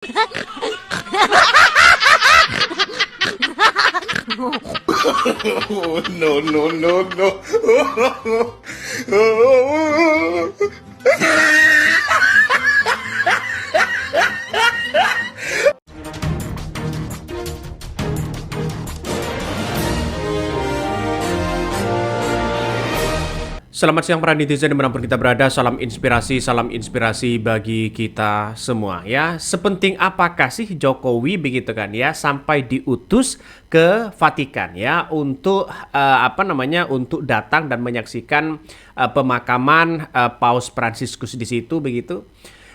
Oh, no, no, no, no. Selamat siang para netizen dimanapun kita berada, salam inspirasi bagi kita semua ya. Sepenting apakah sih Jokowi begitu kan ya sampai diutus ke Vatikan ya untuk untuk datang dan menyaksikan pemakaman Paus Fransiskus di situ begitu.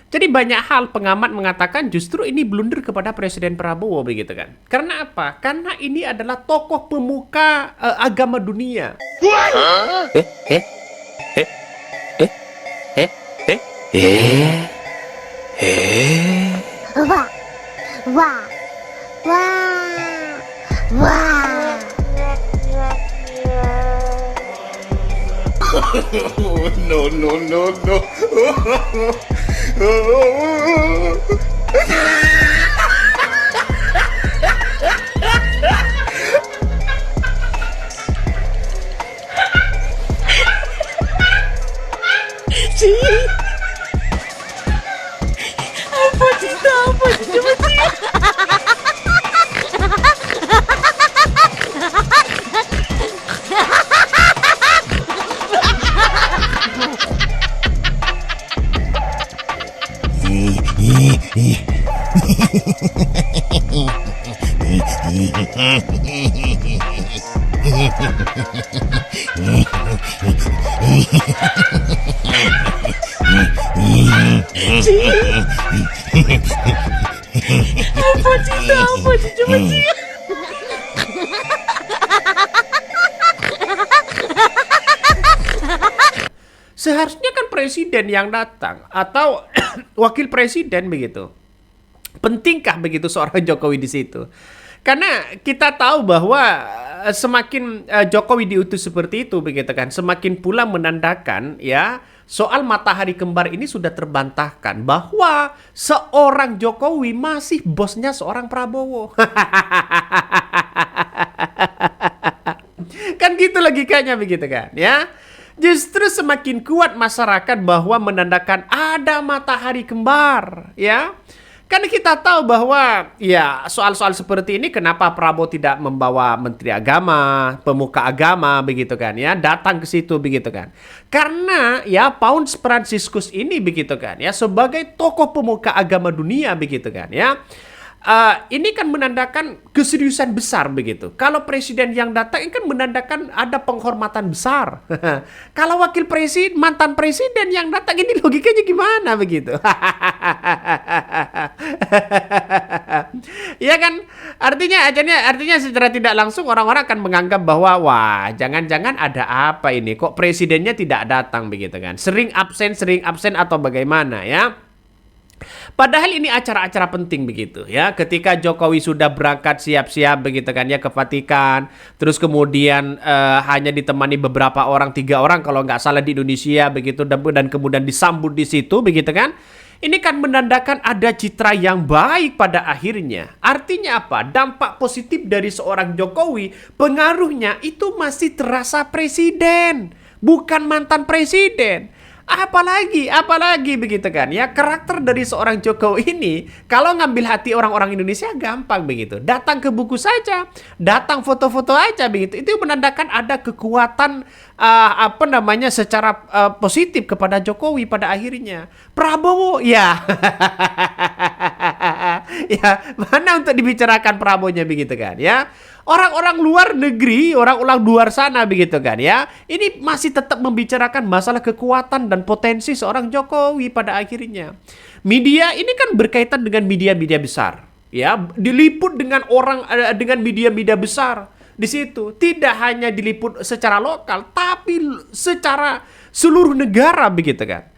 Jadi banyak hal pengamat mengatakan justru ini blunder kepada Presiden Prabowo begitu kan. Karena apa? Karena ini adalah tokoh pemuka agama dunia. Wah, wah, wah, wah. Oh, no, no, no, no. Seharusnya kan presiden yang datang atau wakil presiden begitu. Pentingkah begitu seorang Jokowi di situ? Karena kita tahu bahwa semakin Jokowi diutus seperti itu begitu kan, semakin pula menandakan ya soal matahari kembar ini sudah terbantahkan bahwa seorang Jokowi masih bosnya seorang Prabowo. Kan gitu logikanya begitu kan ya. Justru semakin kuat masyarakat bahwa menandakan ada matahari kembar ya. Karena kita tahu bahwa ya soal-soal seperti ini kenapa Prabowo tidak membawa menteri agama, pemuka agama begitu kan ya, datang ke situ begitu kan. Karena ya Paus Fransiskus ini begitu kan ya sebagai tokoh pemuka agama dunia begitu kan ya. Ini kan menandakan keseriusan besar begitu. Kalau presiden yang datang ini kan menandakan ada penghormatan besar. Kalau wakil presiden, mantan presiden yang datang ini logikanya gimana begitu? Ya kan, artinya secara tidak langsung orang-orang akan menganggap bahwa wah jangan-jangan ada apa ini? Kok presidennya tidak datang begitu kan? Sering absen atau bagaimana ya? Padahal ini acara-acara penting begitu ya. Ketika Jokowi sudah berangkat siap-siap begitu kan ya ke Vatikan, terus kemudian hanya ditemani beberapa orang, 3 orang kalau nggak salah di Indonesia begitu, dan kemudian disambut di situ begitu kan. Ini kan menandakan ada citra yang baik pada akhirnya. Artinya apa? Dampak positif dari seorang Jokowi, pengaruhnya itu masih terasa presiden, bukan mantan presiden. Apalagi begitu kan ya, karakter dari seorang Jokowi ini kalau ngambil hati orang-orang Indonesia gampang begitu, datang ke buku saja, datang foto-foto aja begitu, itu menandakan ada kekuatan secara positif kepada Jokowi pada akhirnya. Prabowo ya ya mana untuk dibicarakan Prabowo-nya begitu kan ya. Orang-orang luar negeri, orang-orang luar sana begitu kan ya. Ini masih tetap membicarakan masalah kekuatan dan potensi seorang Jokowi pada akhirnya. Media ini kan berkaitan dengan media-media besar, ya, diliput dengan dengan media-media besar di situ. Tidak hanya diliput secara lokal, tapi secara seluruh negara begitu kan.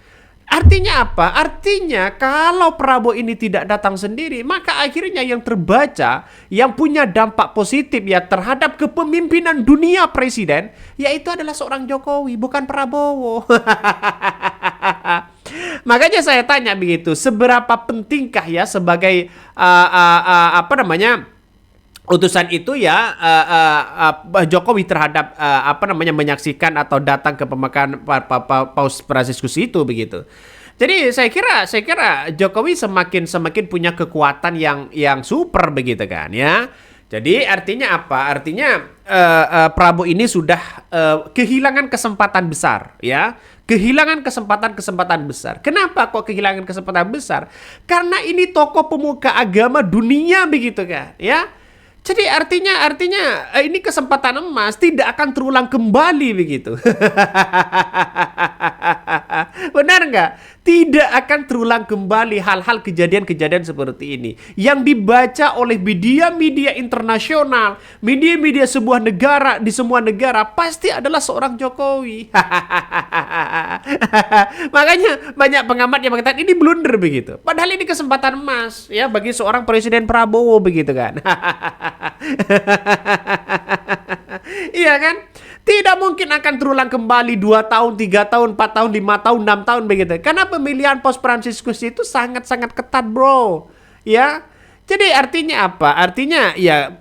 Artinya apa? Artinya kalau Prabowo ini tidak datang sendiri, maka akhirnya yang terbaca, yang punya dampak positif ya terhadap kepemimpinan dunia presiden, yaitu adalah seorang Jokowi, bukan Prabowo. Makanya saya tanya begitu, seberapa pentingkah ya sebagai apa namanya utusan itu ya Jokowi terhadap apa namanya menyaksikan atau datang ke pemakaman Paus Fransiskus itu begitu. Jadi saya kira Jokowi semakin punya kekuatan yang super begitu kan ya. Jadi artinya apa? Artinya Prabowo ini sudah kehilangan kesempatan besar ya. Kehilangan kesempatan besar. Kenapa kok kehilangan kesempatan besar? Karena ini tokoh pemuka agama dunia begitu kan ya. Jadi artinya ini kesempatan emas tidak akan terulang kembali begitu. Benar nggak? Tidak akan terulang kembali hal-hal kejadian-kejadian seperti ini. Yang dibaca oleh media-media internasional, media-media sebuah negara, di semua negara, pasti adalah seorang Jokowi. Makanya banyak pengamat yang mengatakan ini blunder begitu. Padahal ini kesempatan emas ya bagi seorang Presiden Prabowo begitu kan. Iya kan? Tidak mungkin akan terulang kembali 2 tahun, 3 tahun, 4 tahun, 5 tahun, 6 tahun begitu. Karena pemilihan Paus Fransiskus itu sangat-sangat ketat, bro. Ya. Jadi artinya apa? Artinya ya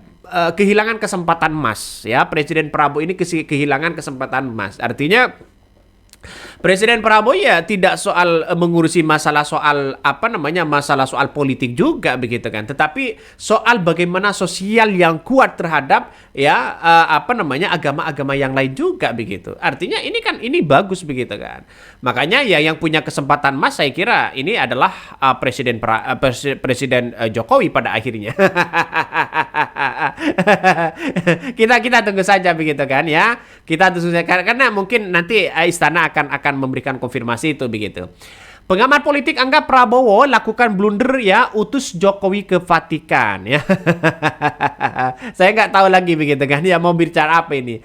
kehilangan kesempatan emas ya. Presiden Prabowo ini kehilangan kesempatan emas. Artinya Presiden Prabowo ya tidak soal mengurusi masalah soal apa namanya masalah soal politik juga begitu kan, tetapi soal bagaimana sosial yang kuat terhadap ya apa namanya agama-agama yang lain juga begitu. Artinya ini bagus begitu kan. Makanya ya yang punya kesempatan emas saya kira ini adalah Presiden Jokowi pada akhirnya. kita tunggu saja begitu kan ya. Kita tunggu saja karena mungkin nanti istana akan memberikan konfirmasi itu begitu. Pengamat politik anggap Prabowo lakukan blunder ya utus Jokowi ke Vatikan ya. Saya nggak tahu lagi begitu kan ya mau bicara apa ini.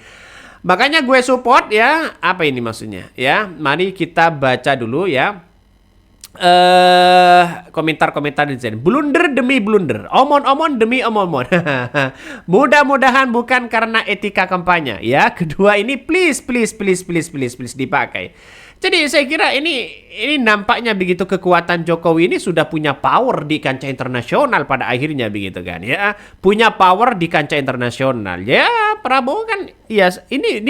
Makanya gue support ya apa ini maksudnya ya. Mari kita baca dulu ya. Komentar-komentar di sini. Blunder demi blunder, omon-omon demi omon-omon. Mudah-mudahan bukan karena etika kampanye ya. Kedua ini please dipakai. Jadi saya kira ini nampaknya begitu kekuatan Jokowi ini sudah punya power di kancah internasional pada akhirnya begitu kan ya. Punya power di kancah internasional. Ya, Prabowo kan ya ini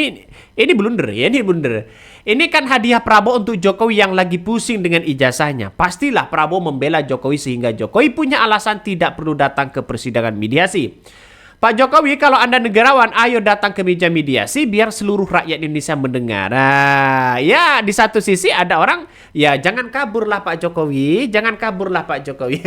blunder ya, ini blunder. Ini kan hadiah Prabowo untuk Jokowi yang lagi pusing dengan ijazahnya. Pastilah Prabowo membela Jokowi sehingga Jokowi punya alasan tidak perlu datang ke persidangan mediasi. Pak Jokowi, kalau Anda negarawan, ayo datang ke meja mediasi biar seluruh rakyat Indonesia mendengar. Nah, ya di satu sisi ada orang, ya jangan kaburlah Pak Jokowi, jangan kaburlah Pak Jokowi.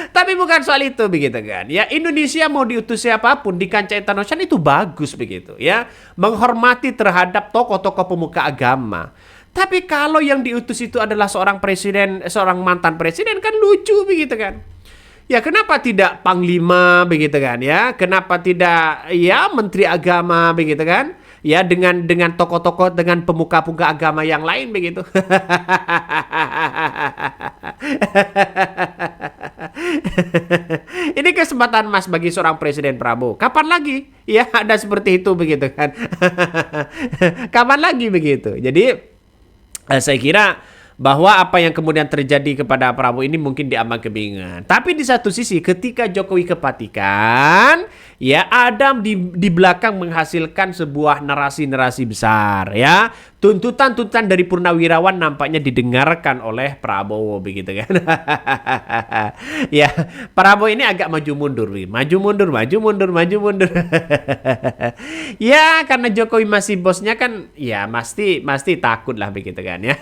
Tapi bukan soal itu begitu kan. Ya Indonesia mau diutus siapapun di kancah internasional itu bagus begitu ya. Menghormati terhadap tokoh-tokoh pemuka agama. Tapi kalau yang diutus itu adalah seorang presiden, seorang mantan presiden kan lucu begitu kan. Ya kenapa tidak panglima begitu kan ya? Kenapa tidak ya menteri agama begitu kan? Ya dengan tokoh-tokoh dengan pemuka-pemuka agama yang lain begitu. Ini kesempatan emas bagi seorang Presiden Prabowo. Kapan lagi ya ada seperti itu begitu kan? Kapan lagi begitu? Jadi saya kira bahwa apa yang kemudian terjadi kepada Prabowo ini mungkin diambang kebingungan. Tapi di satu sisi ketika Jokowi ke Vatikan, ya Adam di belakang menghasilkan sebuah narasi-narasi besar ya. Tuntutan-tuntutan dari purnawirawan nampaknya didengarkan oleh Prabowo begitu kan. Ya, Prabowo ini agak maju mundur. Ya, karena Jokowi masih bosnya kan ya pasti takut lah begitu kan ya.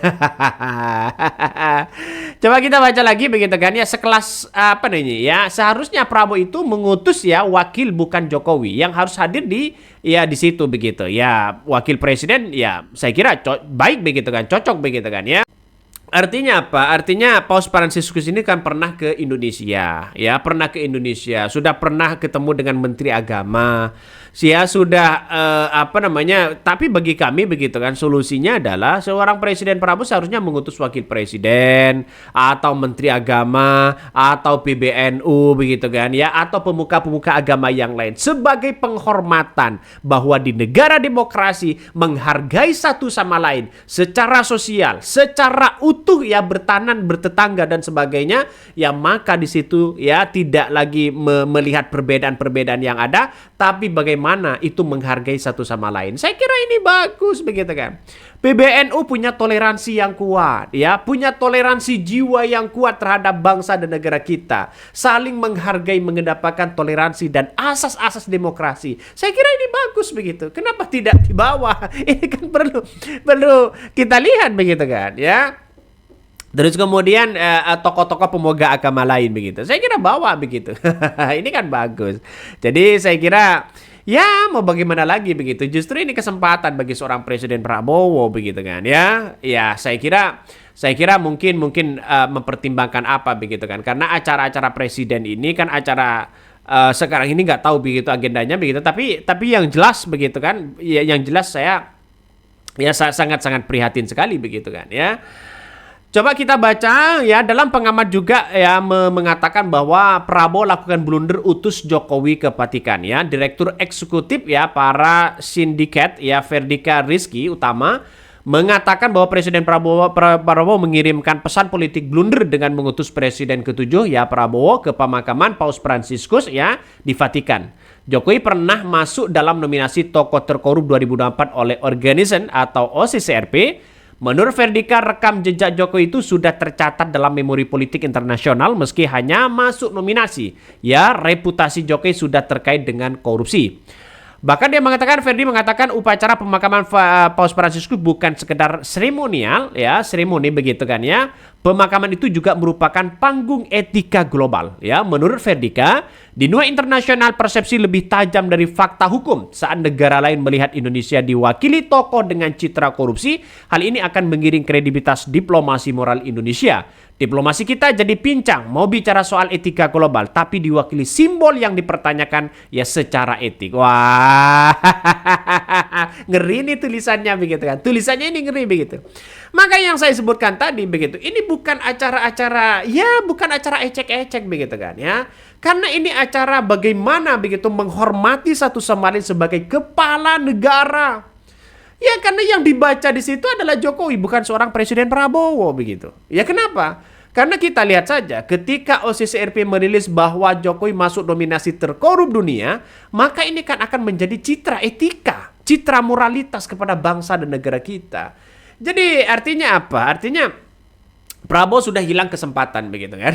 Coba kita baca lagi begitu kan ya, sekelas apa nih ya, seharusnya Prabowo itu mengutus ya wakil bukan Jokowi yang harus hadir di situ begitu ya, wakil presiden ya saya kira baik begitu kan, cocok begitu kan ya. Artinya apa? Artinya Paus Fransiskus ini kan pernah ke Indonesia, ya, pernah ke Indonesia, sudah pernah ketemu dengan Menteri Agama, ya sudah apa namanya? Tapi bagi kami begitu kan, solusinya adalah seorang Presiden Prabowo seharusnya mengutus wakil presiden atau Menteri Agama atau PBNU begitu kan, ya, atau pemuka-pemuka agama yang lain sebagai penghormatan bahwa di negara demokrasi menghargai satu sama lain secara sosial, secara utuh ya, bertanan, bertetangga dan sebagainya, ya maka di situ ya tidak lagi melihat perbedaan-perbedaan yang ada, tapi bagaimana itu menghargai satu sama lain. Saya kira ini bagus begitu kan. PBNU punya toleransi yang kuat, ya, punya toleransi jiwa yang kuat terhadap bangsa dan negara kita, saling menghargai, mengedepankan toleransi dan asas-asas demokrasi. Saya kira ini bagus begitu. Kenapa tidak dibawa? Ini kan perlu kita lihat begitu kan, ya. Terus kemudian tokoh-tokoh pemuka agama lain begitu. Saya kira bawa begitu. Ini kan bagus. Jadi saya kira ya mau bagaimana lagi begitu. Justru ini kesempatan bagi seorang Presiden Prabowo begitu kan, ya. Ya saya kira mungkin mempertimbangkan apa begitu kan. Karena acara-acara presiden ini kan acara sekarang ini nggak tahu begitu agendanya begitu. Tapi yang jelas begitu kan. Ya, yang jelas saya sangat-sangat prihatin sekali begitu kan, ya. Coba kita baca ya, dalam pengamat juga ya mengatakan bahwa Prabowo lakukan blunder utus Jokowi ke Vatikan ya. Direktur eksekutif ya para sindikat ya Verdika Rizky Utama mengatakan bahwa Presiden Prabowo mengirimkan pesan politik blunder dengan mengutus Presiden ke-7 ya Prabowo ke pemakaman Paus Fransiskus ya di Vatikan. Jokowi pernah masuk dalam nominasi tokoh terkorup 2024 oleh Organization atau OCCRP. Menurut Verdika, rekam jejak Jokowi itu sudah tercatat dalam memori politik internasional meski hanya masuk nominasi. Ya, reputasi Jokowi sudah terkait dengan korupsi. Bahkan Ferdi mengatakan upacara pemakaman Paus Fransiskus bukan sekedar seremonial, ya, seremoni begitu kan ya. Pemakaman itu juga merupakan panggung etika global, ya. Menurut Verdika, di dunia internasional persepsi lebih tajam dari fakta hukum. Saat negara lain melihat Indonesia diwakili tokoh dengan citra korupsi, hal ini akan mengiring kredibilitas diplomasi moral Indonesia. Diplomasi kita jadi pincang, mau bicara soal etika global, tapi diwakili simbol yang dipertanyakan ya secara etik. Wah, ngeri nih tulisannya begitu kan. Tulisannya ini ngeri begitu. Maka yang saya sebutkan tadi begitu, ini bukan acara-acara, ya bukan acara ecek-ecek begitu kan ya. Karena ini acara bagaimana begitu menghormati satu sama lain sebagai kepala negara. Ya karena yang dibaca di situ adalah Jokowi, bukan seorang Presiden Prabowo begitu. Ya kenapa? Karena kita lihat saja ketika OCCRP merilis bahwa Jokowi masuk nominasi terkorup dunia, maka ini kan akan menjadi citra etika, citra moralitas kepada bangsa dan negara kita. Jadi artinya apa? Artinya Prabowo sudah hilang kesempatan begitu kan.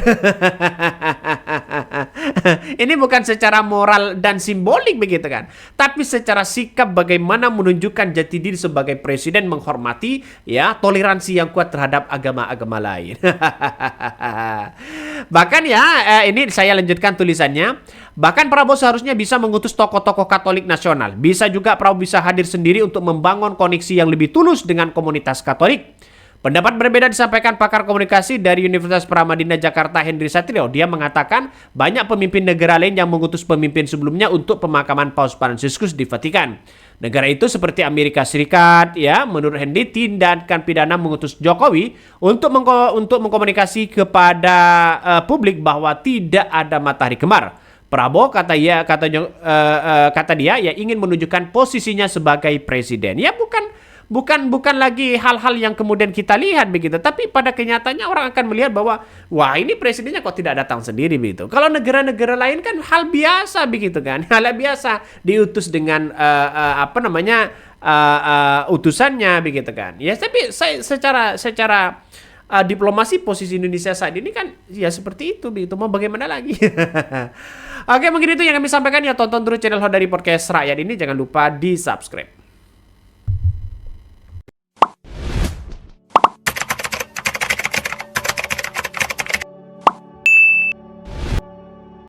Ini bukan secara moral dan simbolik begitu kan, tapi secara sikap bagaimana menunjukkan jati diri sebagai presiden, menghormati ya toleransi yang kuat terhadap agama-agama lain. Bahkan ya ini saya lanjutkan tulisannya. Bahkan Prabowo seharusnya bisa mengutus tokoh-tokoh Katolik nasional. Bisa juga Prabowo bisa hadir sendiri untuk membangun koneksi yang lebih tulus dengan komunitas Katolik. Pendapat berbeda disampaikan pakar komunikasi dari Universitas Paramadina Jakarta Henry Satrio. Dia mengatakan banyak pemimpin negara lain yang mengutus pemimpin sebelumnya untuk pemakaman Paus Fransiskus di Vatikan. Negara itu seperti Amerika Serikat, ya, menurut Henry tindakan pidana mengutus Jokowi untuk mengkomunikasi kepada publik bahwa tidak ada matahari kembar. Prabowo kata dia ya ingin menunjukkan posisinya sebagai presiden. Ya bukan lagi hal-hal yang kemudian kita lihat begitu, tapi pada kenyataannya orang akan melihat bahwa wah ini presidennya kok tidak datang sendiri begitu. Kalau negara-negara lain kan hal biasa begitu kan, hal biasa diutus dengan utusannya begitu kan. Ya tapi secara diplomasi posisi Indonesia saat ini kan ya seperti itu begitu, mau bagaimana lagi. Oke, mungkin itu yang kami sampaikan ya. Tonton terus channel Hodari Podcast Rakyat ini, jangan lupa di subscribe.